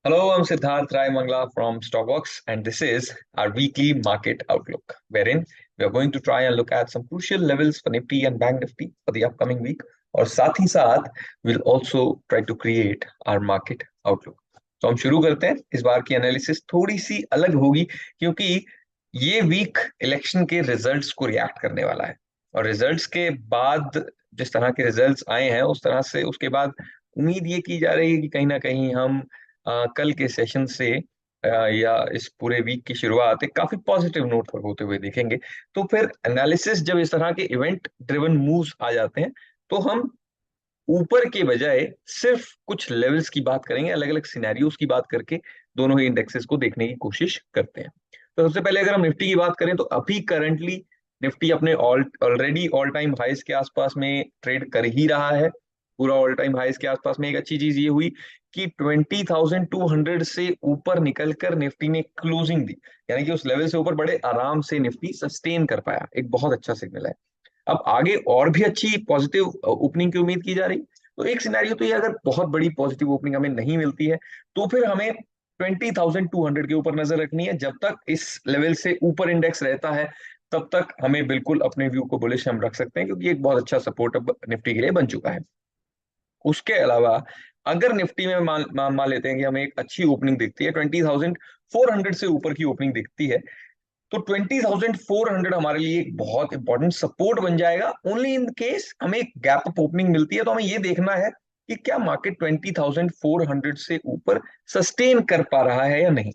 Hello, I'm Siddharth Rai Mangla from Stockbox, and this is our weekly market outlook, wherein we are going to try and look at some crucial levels for Nifty and Bank Nifty for the upcoming week. और साथ ही साथ we'll also try to create our market outlook. तो हम शुरू करते हैं। इस बार की एनालिसिस थोड़ी सी अलग होगी क्योंकि ये वीक इलेक्शन के रिजल्ट्स को रिएक्ट करने वाला है। और रिजल्ट्स के बाद जिस तरह के रिजल्ट्स आए हैं उस तरह से उसके बाद उम्मीद ये की जा रही है कि कहीं ना कहीं हम कल के सेशन से या इस पूरे वीक की शुरुआत एक काफी पॉजिटिव नोट पर होते हुए देखेंगे। तो फिर एनालिसिस जब इस तरह के इवेंट ड्रिवन मूव्स आ जाते हैं तो हम ऊपर के बजाय सिर्फ कुछ लेवल्स की बात करेंगे, अलग अलग सिनेरियोज की बात करके दोनों ही इंडेक्सेस को देखने की कोशिश करते हैं। तो सबसे पहले अगर हम निफ्टी की बात करें तो अभी करंटली निफ्टी अपने ऑलरेडी ऑल टाइम हाइस के आसपास में ट्रेड कर ही रहा है। पूरा ऑल टाइम हाइस के आसपास में एक अच्छी चीज ये हुई कि 20,200 से ऊपर निकलकर निफ्टी ने क्लोजिंग दी, यानी कि उस लेवल से ऊपर बड़े आराम से निफ्टी सस्टेन कर पाया। एक बहुत अच्छा सिग्नल है। अब आगे और भी अच्छी पॉजिटिव ओपनिंग की उम्मीद की जा रही। तो एक सिनेरियो तो ये, अगर बहुत बड़ी पॉजिटिव ओपनिंग हमें नहीं मिलती है तो फिर हमें 20,200 के ऊपर नजर रखनी है। जब तक इस लेवल से ऊपर इंडेक्स रहता है तब तक हमें बिल्कुल अपने व्यू को बुलिश हम रख सकते हैं, क्योंकि एक बहुत अच्छा सपोर्ट अब निफ्टी के लिए बन चुका है। उसके अलावा अगर निफ्टी में मान लेते हैं कि हमें एक अच्छी ओपनिंग दिखती है, 20,400 से ऊपर की ओपनिंग दिखती है, तो 20,400 हमारे लिए एक बहुत इंपॉर्टेंट सपोर्ट बन जाएगा। ओनली इन केस हमें एक गैप अप ओपनिंग मिलती है तो हमें ये देखना है कि क्या मार्केट 20,400 से ऊपर सस्टेन कर पा रहा है या नहीं।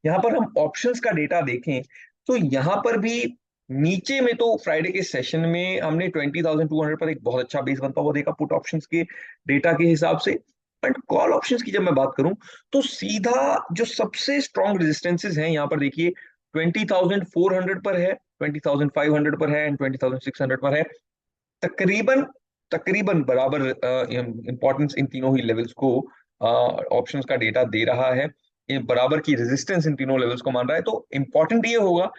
यहां पर हम ऑप्शंस का डेटा देखें तो यहां पर भी नीचे में तो फ्राइडे के सेशन में हमने 20,200 पर एक बहुत अच्छा बेस बनता हुआ देखा पुट ऑप्शंस के डेटा के हिसाब से। बट कॉल ऑप्शंस की जब मैं बात करूं तो सीधा जो सबसे स्ट्रॉन्ग रेजिस्टेंसेस हैं यहां पर देखिए, 20,400 पर है, 20,500 पर है एंड 20,600 पर है। तकरीबन तकरीबन बराबर इंपॉर्टेंस इन तीनों ही लेवल्स को ऑप्शंस का डेटा दे रहा है। ये बराबर की रेजिस्टेंस इन तीनों लेवल्स को मान रहा है। तो इंपॉर्टेंट ये होगा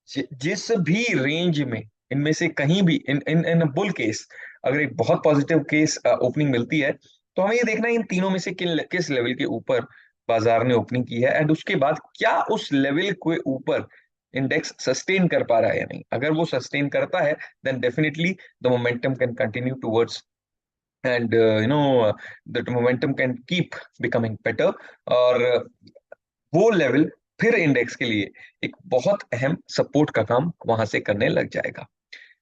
जिस भी रेंज में इनमें से कहीं भी इन इन इन बुल केस अगर एक बहुत पॉजिटिव केस ओपनिंग मिलती है तो हमें ये देखना है इन तीनों में से किस लेवल के ऊपर बाजार ने ओपनिंग की है, एंड उसके बाद क्या उस लेवल के ऊपर इंडेक्स सस्टेन कर पा रहा है या नहीं। अगर वो सस्टेन करता है then definitely the momentum can continue towards and the momentum can keep becoming better. और वो लेवल फिर इंडेक्स के लिए एक बहुत अहम सपोर्ट का काम वहां से करने लग जाएगा।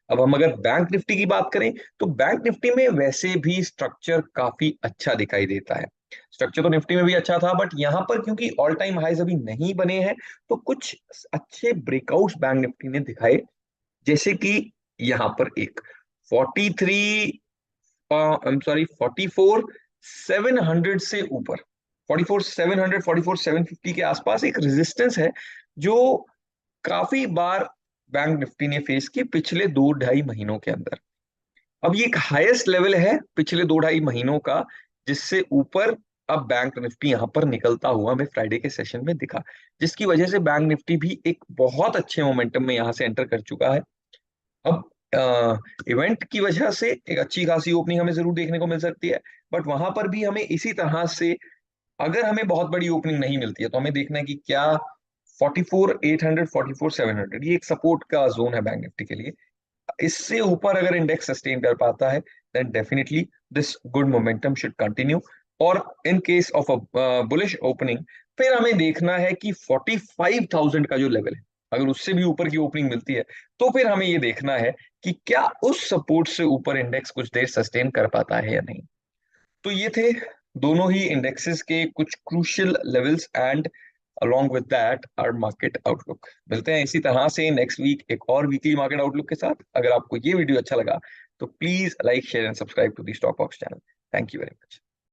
अब हम अगर बैंक निफ्टी की बात करें तो बैंक निफ्टी में वैसे भी स्ट्रक्चर काफी अच्छा दिखाई देता है। स्ट्रक्चर तो निफ्टी में भी अच्छा था, बट यहां पर क्योंकि ऑल टाइम हाइज अभी नहीं बने हैं तो कुछ अच्छे ब्रेकआउट्स बैंक निफ्टी ने दिखाए। जैसे कि यहां पर एक 43 आई एम सॉरी 44,700 से ऊपर, 44,700 44,750 के आसपास एक रेजिस्टेंस है जो काफी बार बैंक निफ्टी ने फेस की पिछले 2 ढाई महीनों के अंदर। अब ये एक हाईएस्ट लेवल है पिछले 2 ढाई महीनों का, जिससे ऊपर अब बैंक निफ्टी यहां पर निकलता हुआ हमें फ्राइडे के सेशन में दिखा, जिसकी वजह से बैंक निफ्टी भी एक बहुत अच्छे मोमेंटम में यहां से एंटर कर चुका है। अब इवेंट की वजह से एक अच्छी खासी ओपनिंग हमें जरूर देखने को मिल सकती है, बट वहां पर भी हमें इसी तरह से अगर हमें बहुत बड़ी ओपनिंग नहीं मिलती है तो हमें देखना है कि क्या 44,800 44,700 ये एक सपोर्ट का जोन है बैंक निफ्टी के लिए। इससे ऊपर अगर इंडेक्स सस्टेन कर पाता है then definitely this good momentum should continue. और in case of a bullish opening फिर हमें देखना है कि 45,000 का जो लेवल है, अगर उससे भी ऊपर की ओपनिंग मिलती है तो फिर हमें ये देखना है कि क्या उस सपोर्ट से ऊपर इंडेक्स कुछ देर सस्टेन कर पाता है या नहीं। तो ये थे दोनों ही इंडेक्सेस के कुछ crucial levels and along with that our market outlook। मिलते हैं इसी तरह से नेक्स्ट वीक एक और वीकली मार्केट आउटलुक के साथ। अगर आपको ये वीडियो अच्छा लगा तो please like share and subscribe to the stock box channel. Thank you very much.